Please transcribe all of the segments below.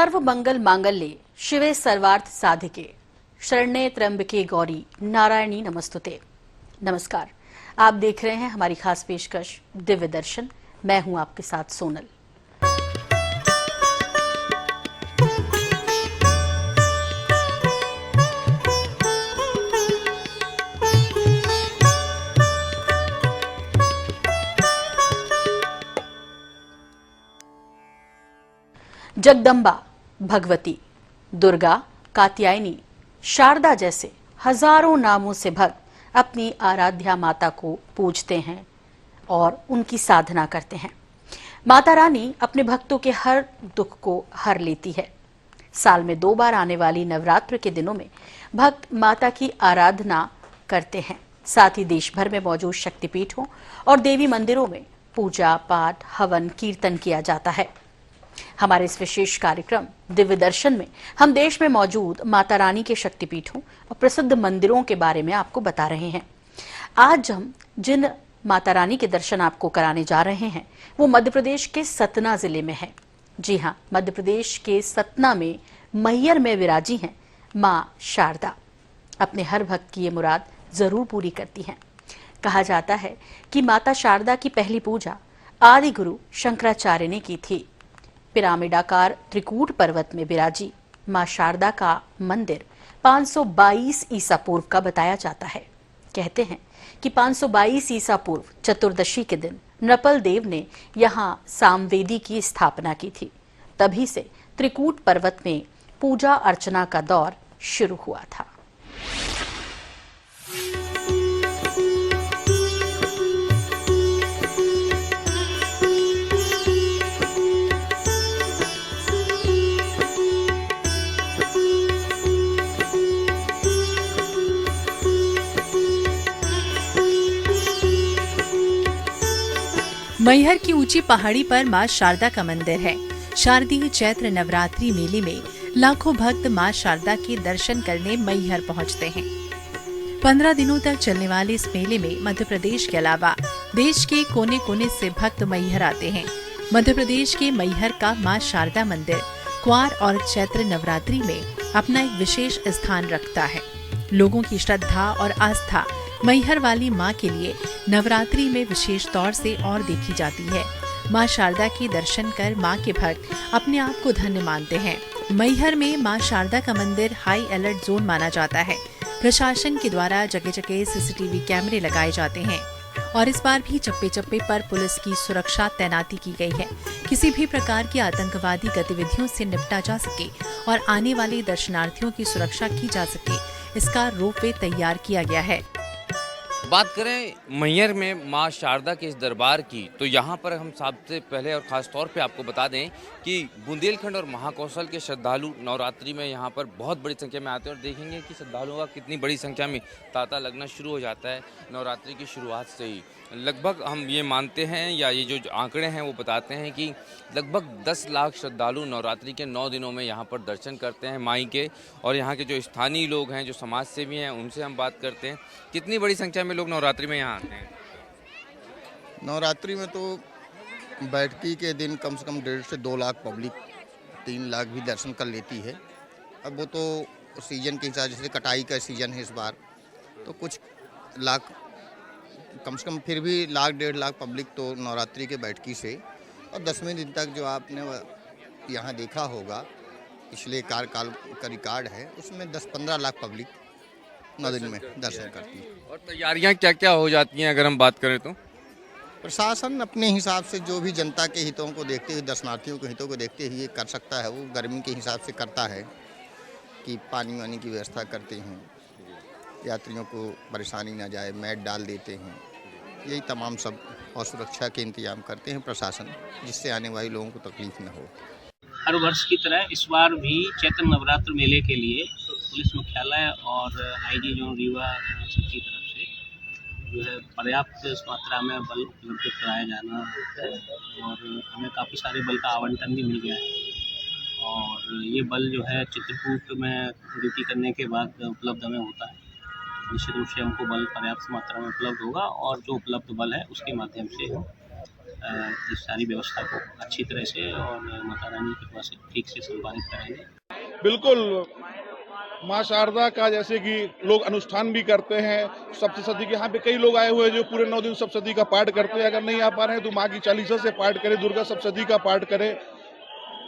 सर्व मंगल मांगल्ये शिवे सर्वार्थ साधिके शरण्ये त्र्यंबके गौरी नारायणी नमस्तुते। नमस्कार, आप देख रहे हैं हमारी खास पेशकश दिव्य दर्शन। मैं हूं आपके साथ सोनल। जगदम्बा, भगवती, दुर्गा, कात्यायनी, शारदा जैसे हजारों नामों से भक्त अपनी आराध्या माता को पूजते हैं और उनकी साधना करते हैं। माता रानी अपने भक्तों के हर दुख को हर लेती है। साल में 2 बार आने वाली नवरात्र के दिनों में भक्त माता की आराधना करते हैं। साथ ही देश भर में मौजूद शक्तिपीठों और देवी मंदिरों में पूजा पाठ, हवन, कीर्तन किया जाता है। हमारे इस विशेष कार्यक्रम दिव्य दर्शन में हम देश में मौजूद माता रानी के शक्तिपीठों और प्रसिद्ध मंदिरों के बारे में आपको बता रहे हैं। आज हम जिन माता रानी के दर्शन आपको कराने जा रहे हैं वो मध्य प्रदेश के सतना जिले में है। जी हाँ, मध्य प्रदेश के सतना में मैहर में विराजी हैं मां शारदा। अपने हर भक्त की ये मुराद जरूर पूरी करती हैं। कहा जाता है कि माता शारदा की पहली पूजा आदि गुरु शंकराचार्य ने की थी। पिरामिडाकार त्रिकूट पर्वत में विराजी मां शारदा का मंदिर 522 ईसा पूर्व का बताया जाता है। कहते हैं कि 522 ईसा पूर्व चतुर्दशी के दिन नृपल देव ने यहाँ सामवेदी की स्थापना की थी। तभी से त्रिकूट पर्वत में पूजा अर्चना का दौर शुरू हुआ था। मैहर की ऊंची पहाड़ी पर मां शारदा का मंदिर है। शारदीय चैत्र नवरात्रि मेले में लाखों भक्त मां शारदा के दर्शन करने मैहर पहुंचते हैं। 15 दिनों तक चलने वाले इस मेले में मध्य प्रदेश के अलावा देश के कोने कोने से भक्त मैहर आते हैं। मध्य प्रदेश के मैहर का मां शारदा मंदिर क्वार और चैत्र नवरात्रि में अपना एक विशेष स्थान रखता है। लोगों की श्रद्धा और आस्था मैहर वाली मां के लिए नवरात्रि में विशेष तौर से और देखी जाती है। मां शारदा के दर्शन कर मां के भक्त अपने आप को धन्य मानते हैं। मैहर में मां शारदा का मंदिर हाई अलर्ट जोन माना जाता है। प्रशासन के द्वारा जगह जगह सीसीटीवी कैमरे लगाए जाते हैं और इस बार भी चप्पे चप्पे पर पुलिस की सुरक्षा तैनाती की गई है। किसी भी प्रकार की आतंकवादी गतिविधियों से निपटा जा सके और आने वाले दर्शनार्थियों की सुरक्षा की जा सके, इसका रोपवे तैयार किया गया है। बात करें मैहर में मां शारदा के इस दरबार की, तो यहाँ पर हम सबसे पहले और ख़ास तौर पे आपको बता दें कि बुंदेलखंड और महाकौशल के श्रद्धालु नवरात्रि में यहाँ पर बहुत बड़ी संख्या में आते हैं और देखेंगे कि श्रद्धालुओं का कितनी बड़ी संख्या में तांता लगना शुरू हो जाता है नवरात्रि की शुरुआत से ही। लगभग हम ये मानते हैं या ये जो आंकड़े हैं वो बताते हैं कि लगभग 10 लाख श्रद्धालु नवरात्रि के 9 दिनों में यहाँ पर दर्शन करते हैं माई के। और यहाँ के जो स्थानीय लोग हैं, जो समाज सेवी हैं, उनसे हम बात करते हैं कितनी बड़ी संख्या में लोग नवरात्रि में यहाँ आते हैं। नवरात्रि में तो बैठकी के दिन कम से कम 1.5 से 2 लाख पब्लिक, 3 लाख भी दर्शन कर लेती है। अब वो तो सीजन के हिसाब से, कटाई का सीजन है इस बार, तो कुछ लाख कम से कम, फिर भी 1.5 लाख पब्लिक तो नवरात्रि के बैठकी से। और 10वें दिन तक जो आपने यहाँ देखा होगा, पिछले कार्यकाल का रिकॉर्ड है, उसमें 10-15 लाख पब्लिक 9 दिन में दर्शन करती है। और तैयारियाँ क्या क्या हो जाती हैं अगर हम बात करें तो? प्रशासन अपने हिसाब से जो भी जनता के हितों को देखते हुए, दर्शनार्थियों के हितों को देखते हुए कर सकता है, वो गर्मी के हिसाब से करता है कि पानी वानी की व्यवस्था करते हैं, यात्रियों को परेशानी ना जाए, मैट डाल देते हैं, यही तमाम सब, और सुरक्षा के इंतजाम करते हैं प्रशासन, जिससे आने वाले लोगों को तकलीफ न हो। हर वर्ष की तरह इस बार भी चैत्र नवरात्र मेले के लिए पुलिस मुख्यालय और आईजी जोन रीवा की तरफ से जो है पर्याप्त मात्रा में बल उपलब्ध कराया जाना है और हमें काफ़ी सारे बल का आवंटन भी मिल गया है। और ये बल जो है चित्रकूट में ड्यूटी करने के बाद उपलब्ध हमें होता है। निश्चित रूप से हमको बल पर्याप्त मात्रा में उपलब्ध होगा और जो उपलब्ध बल है उसके माध्यम से इस सारी व्यवस्था को अच्छी तरह से और माता रानी की कृपा से ठीक से संपादित कराएंगे। बिल्कुल, माँ शारदा का जैसे कि लोग अनुष्ठान भी करते हैं सप्तशती के, यहाँ पे कई लोग आए हुए हैं जो पूरे 9 दिन सप्तशती का पाठ करते हैं। अगर नहीं आ पा रहे हैं तो माँ की चालीसा से पाठ करें, दुर्गा सप्तशती का पाठ करें,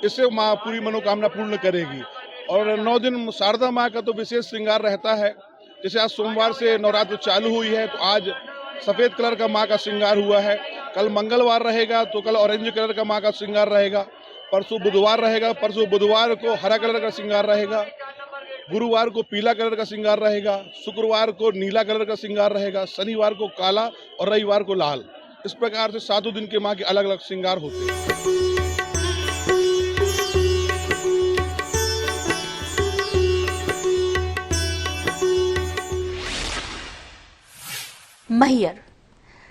इससे माँ पूरी मनोकामना पूर्ण करेगी। और 9 दिन शारदा माँ का तो विशेष श्रृंगार रहता है। जैसे आज सोमवार से नवरात्र चालू हुई है तो आज सफेद कलर का माँ का श्रृंगार हुआ है, कल मंगलवार रहेगा तो कल ऑरेंज कलर का माँ का श्रृंगार रहेगा, परसों बुधवार रहेगा, परसों बुधवार को हरा कलर का श्रृंगार रहेगा, गुरुवार को पीला कलर का श्रृंगार रहेगा, शुक्रवार को नीला कलर का श्रृंगार रहेगा, शनिवार को काला और रविवार को लाल। इस प्रकार से 7 दिन के माँ के अलग अलग श्रृंगार होते हैं। मैहर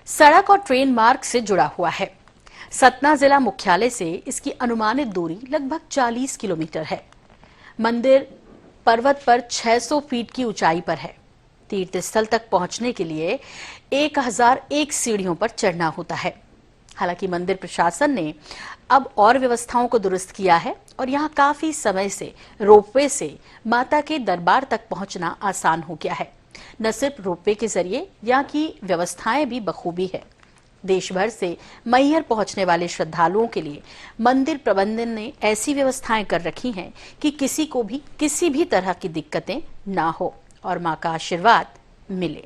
सड़क और ट्रेन मार्ग से जुड़ा हुआ है। सतना जिला मुख्यालय से इसकी अनुमानित दूरी लगभग 40 किलोमीटर है। मंदिर पर्वत पर 600 फीट की ऊंचाई पर है। तीर्थ स्थल तक पहुंचने के लिए 1001 सीढ़ियों पर चढ़ना होता है। हालांकि मंदिर प्रशासन ने अब और व्यवस्थाओं को दुरुस्त किया है और यहां काफी समय से रोपवे से माता के दरबार तक पहुंचना आसान हो गया है। न सिर्फ रोपवे के जरिए यहाँ की व्यवस्थाएं भी बखूबी है। देश भर से मैहर पहुंचने वाले श्रद्धालुओं के लिए मंदिर प्रबंधन ने ऐसी व्यवस्थाएं कर रखी हैं कि किसी को भी किसी भी तरह की दिक्कतें ना हो और मां का आशीर्वाद मिले।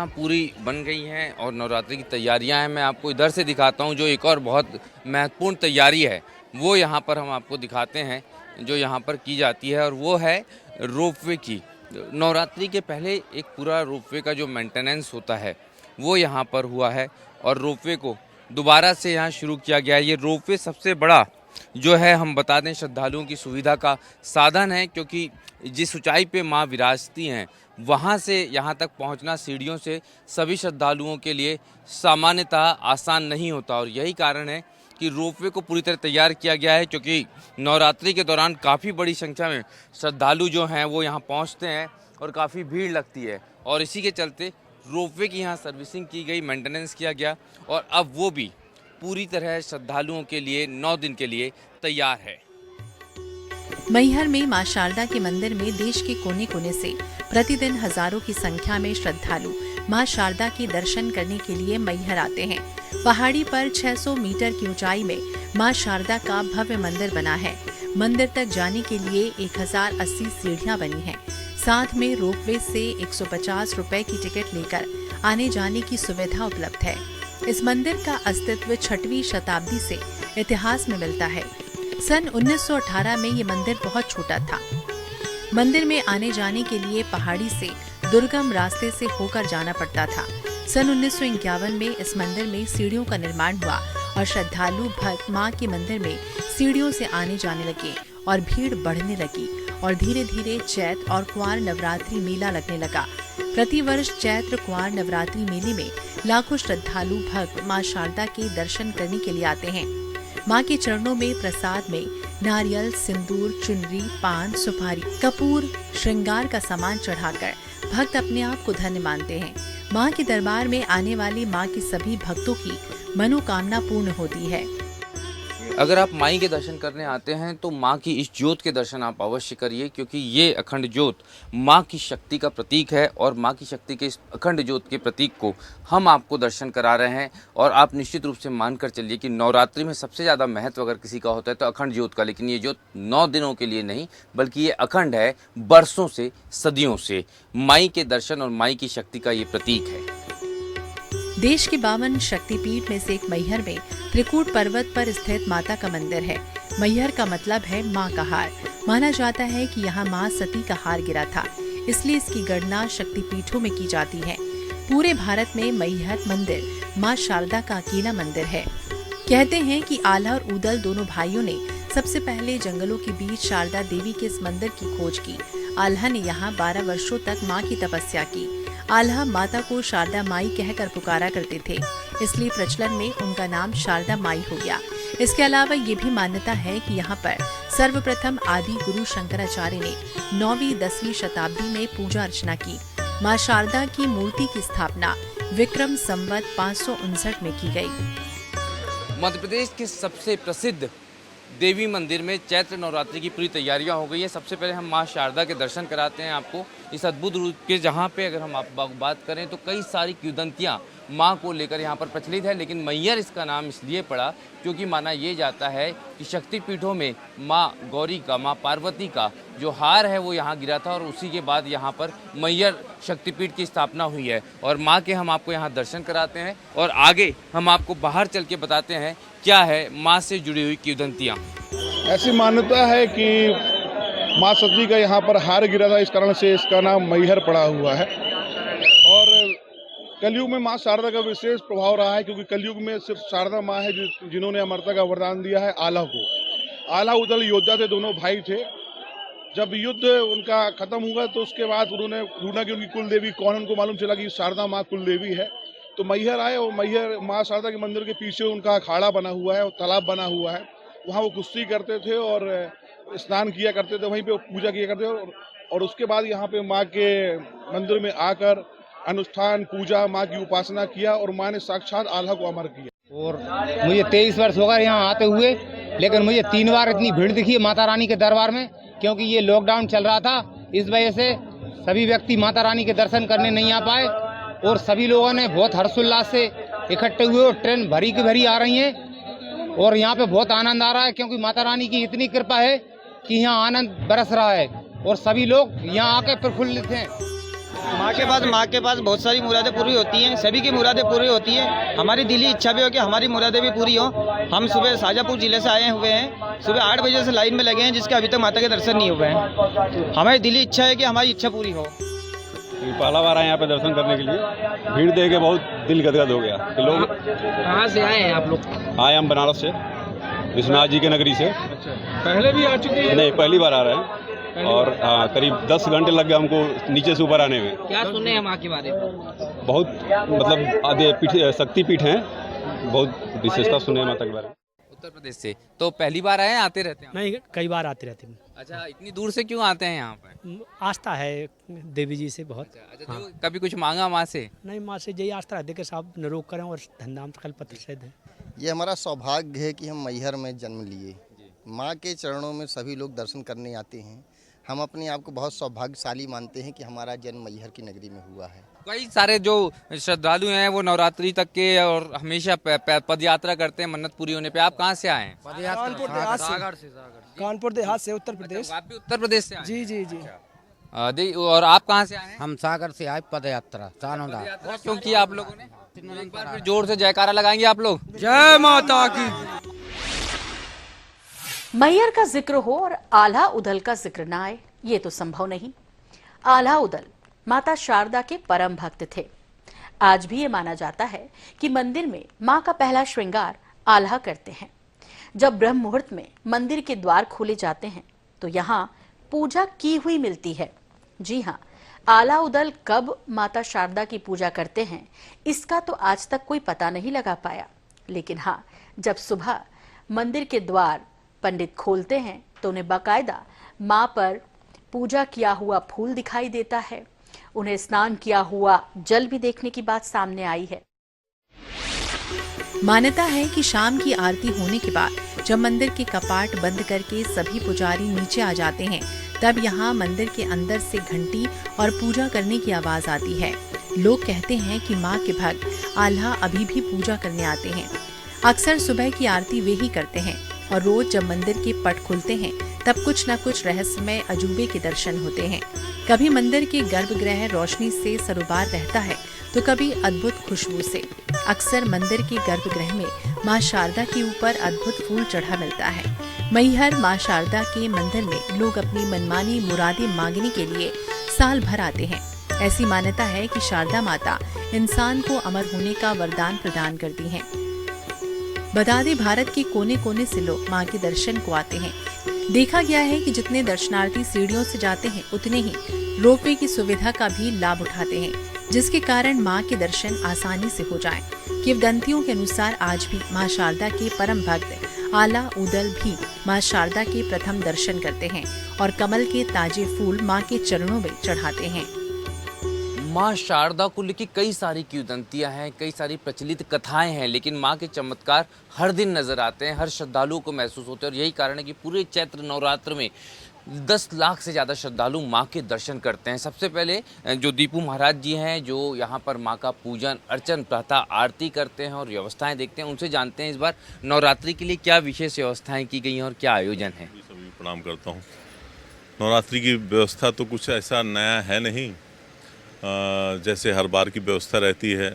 पूरी बन गई हैं और नवरात्रि की तैयारियां हैं। मैं आपको इधर से दिखाता हूं जो एक और बहुत महत्वपूर्ण तैयारी है वो यहाँ पर हम आपको दिखाते हैं जो यहाँ पर की जाती है, और वो है रोपवे की। नवरात्रि के पहले एक पूरा रोपवे का जो मेंटेनेंस होता है वो यहाँ पर हुआ है और रोपवे को दोबारा से यहाँ शुरू किया गया है। ये रोपवे सबसे बड़ा जो है, हम बता दें, श्रद्धालुओं की सुविधा का साधन है, क्योंकि जिस ऊंचाई पे माँ विराजती हैं वहाँ से यहाँ तक पहुँचना सीढ़ियों से सभी श्रद्धालुओं के लिए सामान्यतः आसान नहीं होता। और यही कारण है कि रोपवे को पूरी तरह तैयार किया गया है, क्योंकि नवरात्रि के दौरान काफ़ी बड़ी संख्या में श्रद्धालु जो हैं वो यहाँ पहुँचते हैं और काफ़ी भीड़ लगती है। और इसी के चलते रोपवे की यहाँ सर्विसिंग की गई, मेंटेनेंस किया गया और अब वो भी पूरी तरह श्रद्धालुओं के लिए 9 दिन के लिए तैयार है। मैहर में मां शारदा के मंदिर में देश के कोने कोने से प्रतिदिन हजारों की संख्या में श्रद्धालु मां शारदा के दर्शन करने के लिए मैहर आते हैं। पहाड़ी पर 600 मीटर की ऊंचाई में मां शारदा का भव्य मंदिर बना है। मंदिर तक जाने के लिए 1080 सीढ़ियां बनी हैं। साथ में रोपवे से 150 रुपए की टिकट लेकर आने जाने की सुविधा उपलब्ध है। इस मंदिर का अस्तित्व 6वीं शताब्दी से इतिहास में मिलता है। सन 1918 में ये मंदिर बहुत छोटा था। मंदिर में आने जाने के लिए पहाड़ी से दुर्गम रास्ते से होकर जाना पड़ता था। सन 1951 में इस मंदिर में सीढ़ियों का निर्माण हुआ और श्रद्धालु भक्त मां के मंदिर में सीढ़ियों से आने जाने लगे और भीड़ बढ़ने लगी और धीरे धीरे चैत्र और कुंवार नवरात्रि मेला लगने लगा। प्रतिवर्ष चैत्र कुंवार नवरात्रि मेले में लाखों श्रद्धालु भक्त मां शारदा के दर्शन करने के लिए आते हैं। मां के चरणों में प्रसाद में नारियल, सिंदूर, चुनरी, पान, सुपारी, कपूर, श्रृंगार का सामान चढ़ाकर भक्त अपने आप को धन्य मानते हैं। मां के दरबार में आने वाले मां के सभी भक्तों की मनोकामना पूर्ण होती है। अगर आप माई के दर्शन करने आते हैं तो माँ की इस ज्योत के दर्शन आप अवश्य करिए, क्योंकि ये अखंड ज्योत माँ की शक्ति का प्रतीक है और माँ की शक्ति के इस अखंड ज्योत के प्रतीक को हम आपको दर्शन करा रहे हैं। और आप निश्चित रूप से मानकर चलिए कि नवरात्रि में सबसे ज़्यादा महत्व अगर किसी का होता है तो अखंड ज्योत का, लेकिन ये ज्योत 9 दिनों के लिए नहीं बल्कि ये अखंड है, बरसों से, सदियों से माई के दर्शन और माई की शक्ति का ये प्रतीक है। देश के 52 शक्तिपीठ में से एक मैहर में त्रिकूट पर्वत पर स्थित माता का मंदिर है। मैहर का मतलब है मां का हार। माना जाता है कि यहाँ मां सती का हार गिरा था, इसलिए इसकी गणना शक्तिपीठों में की जाती है। पूरे भारत में मैहर मंदिर मां शारदा का अकेला मंदिर है। कहते हैं कि आल्हा और ऊदल दोनों भाइयों ने सबसे पहले जंगलों के बीच शारदा देवी के इस मंदिर की खोज की। आल्हा ने यहाँ 12 वर्षों तक मां की तपस्या की। आल्हा माता को शारदा माई कहकर पुकारा करते थे, इसलिए प्रचलन में उनका नाम शारदा माई हो गया। इसके अलावा ये भी मान्यता है कि यहाँ पर सर्वप्रथम आदि गुरु शंकराचार्य ने 9वीं-10वीं शताब्दी में पूजा अर्चना की। मां शारदा की मूर्ति की स्थापना विक्रम संवत 559 में की गई। मध्य प्रदेश के सबसे प्रसिद्ध देवी मंदिर में चैत्र नवरात्रि की पूरी तैयारियां हो गई है। सबसे पहले हम मां शारदा के दर्शन कराते हैं आपको इस अद्भुत रूप के, जहां पे अगर हम बात करें तो कई सारी किंवदंतियां मां को लेकर यहां पर प्रचलित है। लेकिन मैहर इसका नाम इसलिए पड़ा क्योंकि माना ये जाता है कि शक्तिपीठों में मां गौरी का, मां पार्वती का जो हार है वो यहाँ गिरा था और उसी के बाद यहाँ पर मैहर शक्तिपीठ की स्थापना हुई है। और माँ के हम आपको यहाँ दर्शन कराते हैं और आगे हम आपको बाहर चल के बताते हैं क्या है माँ से जुड़ी हुई किंवदंतियाँ। ऐसी मान्यता है कि माँ सती का यहाँ पर हार गिरा था, इस कारण से इसका नाम मैहर पड़ा हुआ है। और कलयुग में माँ शारदा का विशेष प्रभाव रहा है, क्योंकि कलयुग में सिर्फ शारदा माँ है जिन्होंने अमरता का वरदान दिया है आल्हा को। आल्हा उदल योद्धा थे, दोनों भाई थे। जब युद्ध उनका खत्म हुआ तो उसके बाद उन्होंने ढूंढा कि उनकी कुल देवी कौन, उनको मालूम चला कि शारदा माँ कुल देवी है। तो मैहर आए और मैहर माँ शारदा के मंदिर के पीछे उनका अखाड़ा बना हुआ है और तालाब बना हुआ है। वहाँ वो कुश्ती करते थे और स्नान किया करते थे, वहीं पे पूजा किया करते थे। और उसके बाद यहाँ पे माँ के मंदिर में आकर अनुष्ठान, पूजा, माँ की उपासना किया और माँ ने साक्षात आल्हा को अमर किया। और मुझे 23 वर्ष हो गए यहाँ आते हुए, लेकिन मुझे 3 बार इतनी भीड़ दिखी माता रानी के दरबार में, क्योंकि ये लॉकडाउन चल रहा था। इस वजह से सभी व्यक्ति माता रानी के दर्शन करने नहीं आ पाए और सभी लोगों ने बहुत हर्षोल्लास से इकट्ठे हुए और ट्रेन भरी की भरी आ रही हैं और यहाँ पे बहुत आनंद आ रहा है, क्योंकि माता रानी की इतनी कृपा है कि यहाँ आनंद बरस रहा है और सभी लोग यहाँ आके प्रफुल्लित हैं। माँ के पास बहुत सारी मुरादें पूरी होती हैं, सभी की मुरादें पूरी होती हैं। हमारी दिली इच्छा भी हो कि हमारी मुरादें भी पूरी हो। हम सुबह शाजापुर जिले से आए हुए हैं, सुबह 8 बजे से लाइन में लगे हैं, जिसके अभी तक माता के दर्शन नहीं हुए हैं। हमारी दिली इच्छा है कि हमारी इच्छा पूरी हो। पहला बार आए यहाँ पे दर्शन करने के लिए, भीड़ देख के बहुत दिल गदगद हो गया कि लोग। कहाँ से आए हैं आप लोग? आए हम बनारस से, विश्वनाथ जी के नगरी से। पहले भी आ चुके हैं? नहीं, पहली बार आ रहे हैं और करीब 10 घंटे लग गए हमको नीचे से ऊपर आने में। क्या सुने हैं माँ के बारे में? बहुत मतलब आधे शक्तिपीठ हैं, बहुत विशेषता सुने हैं माता के बारे में। उत्तर प्रदेश से तो पहली बार आए, आते रहते हैं? नहीं, कई बार आते रहते हैं। अच्छा, इतनी दूर से क्यों आते हैं यहाँ पर? आस्था है देवी जी से बहुत। अच्छा, तो कभी कुछ मांगा माँ से? नहीं, माँ से यही आस्था रहती है कि सब निरोग करें और धनधाम कल्पत्र से दें। ये हमारा सौभाग्य है कि हम मैहर में जन्म लिए। माँ के चरणों में सभी लोग दर्शन करने आते हैं। हम अपने आप को बहुत सौभाग्यशाली मानते हैं कि हमारा जन्म मैहर की नगरी में हुआ है। कई सारे जो श्रद्धालु हैं वो नवरात्रि तक के और हमेशा पद यात्रा करते हैं मन्नत पूरी होने पे। आप कहाँ से आए हैं? कानपुर देहात से, उत्तर प्रदेश। आप भी उत्तर प्रदेश से आए? जी जी जी। और आप कहाँ से आए हैं? हम सागर से आए पद यात्रा सानोदा। क्यों किया आप लोगों ने? एक बार फिर जोर से जयकारा लगाएंगे आप लोग। जय माता की। मैहर का जिक्र हो और आल्हा उदल का जिक्र ना आए, ये तो संभव नहीं। आल्हा उदल माता शारदा के परम भक्त थे। आज भी ये माना जाता है कि मंदिर में मां का पहला श्रृंगार आल्हा करते हैं। जब ब्रह्म मुहूर्त में मंदिर के द्वार खोले जाते हैं तो यहाँ पूजा की हुई मिलती है। जी हाँ, आल्हा उदल कब माता शारदा की पूजा करते हैं इसका तो आज तक कोई पता नहीं लगा पाया। लेकिन हाँ, जब सुबह मंदिर के द्वार पंडित खोलते हैं तो उन्हें बाकायदा मां पर पूजा किया हुआ फूल दिखाई देता है। उन्हें स्नान किया हुआ जल भी देखने की बात सामने आई है। मान्यता है कि शाम की आरती होने के बाद जब मंदिर के कपाट बंद करके सभी पुजारी नीचे आ जाते हैं, तब यहाँ मंदिर के अंदर से घंटी और पूजा करने की आवाज आती है। लोग कहते हैं कि माँ के भक्त आल्हा अभी भी पूजा करने आते हैं। अक्सर सुबह की आरती वे ही करते हैं और रोज जब मंदिर के पट खुलते हैं तब कुछ न कुछ रहस्यमय अजूबे के दर्शन होते हैं। कभी मंदिर के गर्भगृह रोशनी से सरोबार रहता है तो कभी अद्भुत खुशबू से। अक्सर मंदिर के गर्भगृह में मां शारदा के ऊपर अद्भुत फूल चढ़ा मिलता है। मैहर मां शारदा के मंदिर में लोग अपनी मनमानी मुरादें मांगने के लिए साल भर आते हैं। ऐसी मान्यता है कि शारदा माता इंसान को अमर होने का वरदान प्रदान करती हैं। बता दें, भारत के कोने कोने से लोग मां के दर्शन को आते हैं। देखा गया है कि जितने दर्शनार्थी सीढ़ियों से जाते हैं उतने ही रोपवे की सुविधा का भी लाभ उठाते हैं। जिसके कारण मां के दर्शन आसानी से हो जाएं। किंवदंतियों के अनुसार आज भी मां शारदा के परम भक्त आला उदल भी मां शारदा के प्रथम दर्शन करते हैं और कमल के ताजे फूल मां के चरणों में चढ़ाते हैं। माँ शारदा को लेकर कई सारी किंवदंतियां हैं, कई सारी प्रचलित कथाएं हैं, लेकिन माँ के चमत्कार हर दिन नजर आते हैं, हर श्रद्धालुओं को महसूस होते हैं। और यही कारण है कि पूरे चैत्र नवरात्र में 10 लाख से ज़्यादा श्रद्धालु माँ के दर्शन करते हैं। सबसे पहले जो दीपू महाराज जी हैं, जो यहाँ पर माँ का पूजन अर्चन प्रातः आरती करते हैं और व्यवस्थाएं देखते हैं, उनसे जानते हैं इस बार नवरात्रि के लिए क्या विशेष व्यवस्थाएं की गई हैं और क्या आयोजन है। सभी प्रणाम करता हूँ। नवरात्रि की व्यवस्था तो कुछ ऐसा नया है नहीं, जैसे हर बार की व्यवस्था रहती है।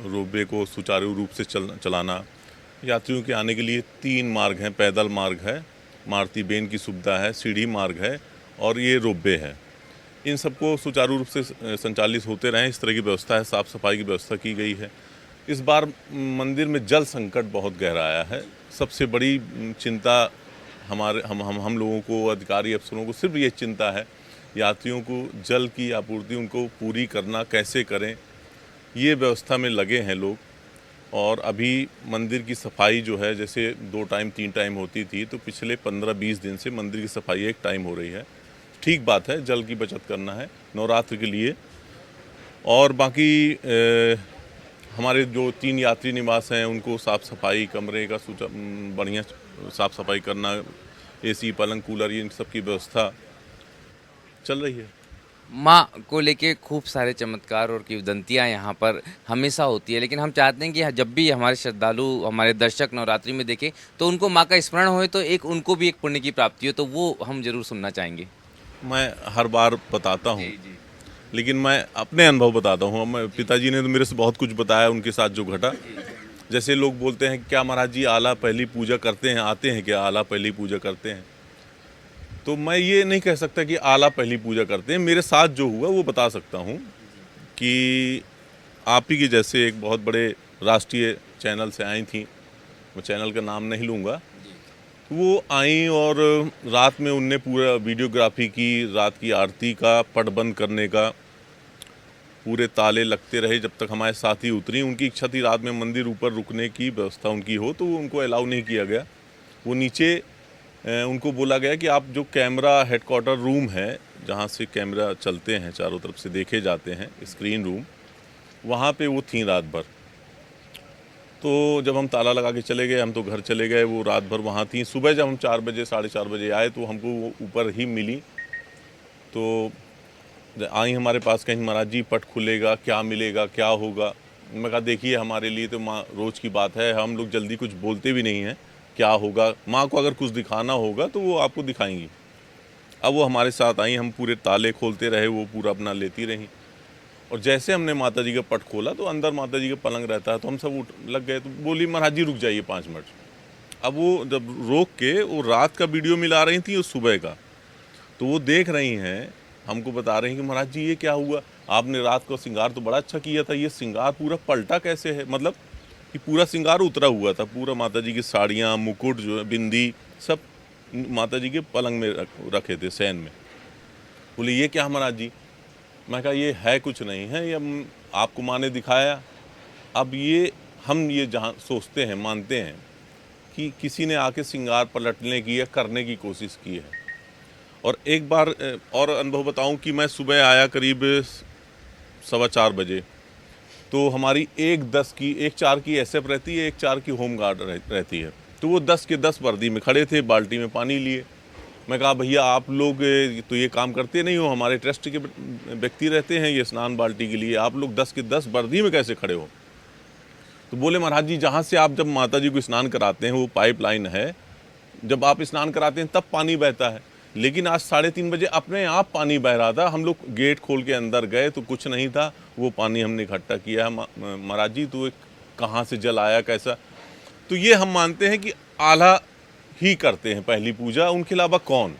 रोपवे को सुचारू रूप से चलाना, यात्रियों के आने के लिए 3 मार्ग हैं, पैदल मार्ग है, मारुति बेन की सुविधा है, सीढ़ी मार्ग है और ये रोपवे है। इन सबको सुचारू रूप से संचालित होते रहें, इस तरह की व्यवस्था है। साफ़ सफाई की व्यवस्था की गई है। इस बार मंदिर में जल संकट बहुत गहरा आया है। सबसे बड़ी चिंता हम लोगों को, अधिकारी अफसरों को सिर्फ ये चिंता है, यात्रियों को जल की आपूर्ति उनको पूरी करना कैसे करें, ये व्यवस्था में लगे हैं लोग। और अभी मंदिर की सफाई जो है, जैसे 2 टाइम 3 टाइम होती थी, तो पिछले 15-20 दिन से मंदिर की सफाई 1 टाइम हो रही है। ठीक बात है, जल की बचत करना है नवरात्र के लिए। और बाकी हमारे जो 3 यात्री निवास हैं, उनको साफ़ सफाई, कमरे का बढ़िया साफ़ सफाई करना, AC पलंग कूलर, ये इन सब की व्यवस्था चल रही है। माँ को लेके खूब सारे चमत्कार और किंवदंतियाँ यहाँ पर हमेशा होती है, लेकिन हम चाहते हैं कि जब भी हमारे श्रद्धालु, हमारे दर्शक नवरात्रि में देखें तो उनको माँ का स्मरण हो, तो एक उनको भी एक पुण्य की प्राप्ति हो, तो वो हम जरूर सुनना चाहेंगे। मैं हर बार बताता हूँ, लेकिन मैं अपने अनुभव बताता हूँ। पिताजी ने तो मेरे से बहुत कुछ बताया, उनके साथ जो घटा। जैसे लोग बोलते हैं क्या महाराज जी आला पहली पूजा करते हैं, आते हैं क्या आला पहली पूजा करते हैं? तो मैं ये नहीं कह सकता कि आला पहली पूजा करते हैं। मेरे साथ जो हुआ वो बता सकता हूँ कि आप ही के जैसे एक बहुत बड़े राष्ट्रीय चैनल से आई थी, मैं चैनल का नाम नहीं लूँगा, वो आई और रात में उनने पूरा वीडियोग्राफी की, रात की आरती का पट बंद करने का, पूरे ताले लगते रहे जब तक हमारे साथी उतरी। उनकी इच्छा थी रात में मंदिर ऊपर रुकने की व्यवस्था उनकी हो, तो उनको अलाउ नहीं किया गया। वो नीचे उनको बोला गया कि आप जो कैमरा हेडक्वार्टर रूम है, जहाँ से कैमरा चलते हैं, चारों तरफ से देखे जाते हैं, स्क्रीन रूम, वहाँ पे वो थी रात भर। तो जब हम ताला लगा के चले गए, हम तो घर चले गए, वो रात भर वहाँ थी। सुबह जब हम 4 बजे 4:30 बजे आए तो हमको वो ऊपर ही मिली। तो आई हमारे पास, कहीं महाराज जी पट खुलेगा, क्या मिलेगा, क्या होगा? मैं कहा देखिए हमारे लिए तो माँ रोज़ की बात है, हम लोग जल्दी कुछ बोलते भी नहीं हैं, क्या होगा। माँ को अगर कुछ दिखाना होगा तो वो आपको दिखाएंगी। अब वो हमारे साथ आई, हम पूरे ताले खोलते रहे, वो पूरा अपना लेती रहीं। और जैसे हमने माता जी का पट खोला तो अंदर माता जी का पलंग रहता है, तो हम सब उठ लग गए। तो बोली महाराज जी रुक जाइए 5 मिनट। अब वो जब रोक के वो रात का वीडियो मिला रही थी और सुबह का, तो वो देख रही हैं, हमको बता रही हैं कि महाराज जी ये क्या हुआ, आपने रात को श्रृंगार तो बड़ा अच्छा किया था, ये श्रृंगार पूरा पलटा कैसे है? मतलब कि पूरा श्रृंगार उतरा हुआ था, पूरा माता जी की साड़ियाँ, मुकुट जो है, बिंदी, सब माता जी के पलंग में रखे थे, सैन में। बोले ये क्या महाराज जी? मैं कहा ये है कुछ नहीं है, ये आपको माँ ने दिखाया। अब ये हम ये जहाँ सोचते हैं, मानते हैं कि किसी ने आके श्रृंगार पलटने की या करने की कोशिश की है। और एक बार और अनुभव बताऊं कि मैं सुबह आया करीब 4:15 बजे, तो हमारी 1:10 की 1:04 की SF रहती है, 1:04 की होम गार्ड रहती है। तो वो 10 के 10 वर्दी में खड़े थे, बाल्टी में पानी लिए। मैं कहा भैया आप लोग तो ये काम करते नहीं हो, हमारे ट्रस्ट के व्यक्ति रहते हैं ये स्नान बाल्टी के लिए, आप लोग 10 के 10 वर्दी में कैसे खड़े हो? तो बोले महाराज जी जहाँ से आप जब माता जी को स्नान कराते हैं वो पाइपलाइन है, जब आप स्नान कराते हैं तब पानी बहता है, लेकिन आज 3:30 बजे अपने आप पानी बह रहा था। हम लोग गेट खोल के अंदर गए तो कुछ नहीं था, वो पानी हमने इकट्ठा किया। महाराज जी तो कहाँ से जल आया, कैसा? तो ये हम मानते हैं कि आला ही करते हैं पहली पूजा, उनके अलावा कौन?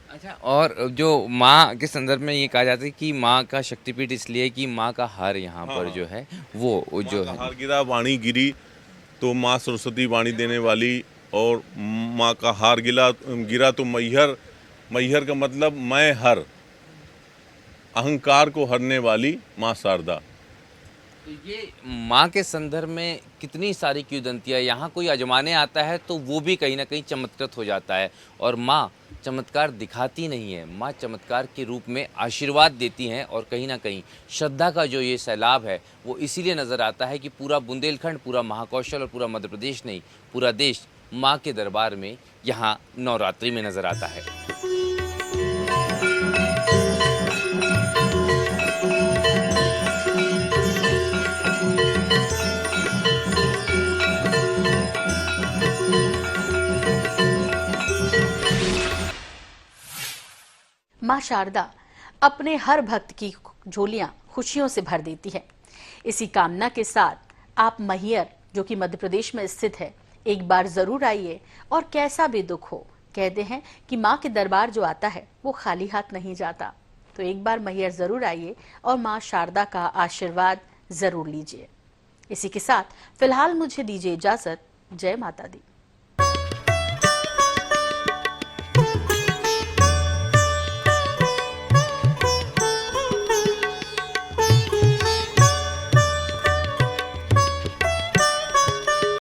अच्छा, और जो माँ के संदर्भ में ये कहा जाता है कि माँ का शक्तिपीठ इसलिए कि माँ का हार यहाँ पर जो है वो जो है हार गिरा, वाणी गिरी, तो माँ सरस्वती वाणी देने वाली, और माँ का हार गिरा तो मैहर का मतलब मैं हर, अहंकार को हरने वाली माँ शारदा। तो ये माँ के संदर्भ में कितनी सारी किंवदंतियाँ, यहाँ कोई आजमाने आता है तो वो भी कहीं ना कहीं चमत्कृत हो जाता है। और माँ चमत्कार दिखाती नहीं है, माँ चमत्कार के रूप में आशीर्वाद देती हैं। और कहीं ना कहीं श्रद्धा का जो ये सैलाब है वो इसीलिए नज़र आता है कि पूरा बुंदेलखंड, पूरा महाकौशल और पूरा मध्य प्रदेश नहीं, पूरा देश माँ के दरबार में यहाँ नवरात्रि में नज़र आता है। माँ शारदा अपने हर भक्त की झोलियां खुशियों से भर देती है। इसी कामना के साथ आप मैहर, जो कि मध्य प्रदेश में स्थित है, एक बार जरूर आइए। और कैसा भी दुख हो, कहते हैं कि माँ के दरबार जो आता है वो खाली हाथ नहीं जाता। तो एक बार मैहर जरूर आइए और माँ शारदा का आशीर्वाद जरूर लीजिए। इसी के साथ फिलहाल मुझे दीजिए इजाजत। जय माता दी।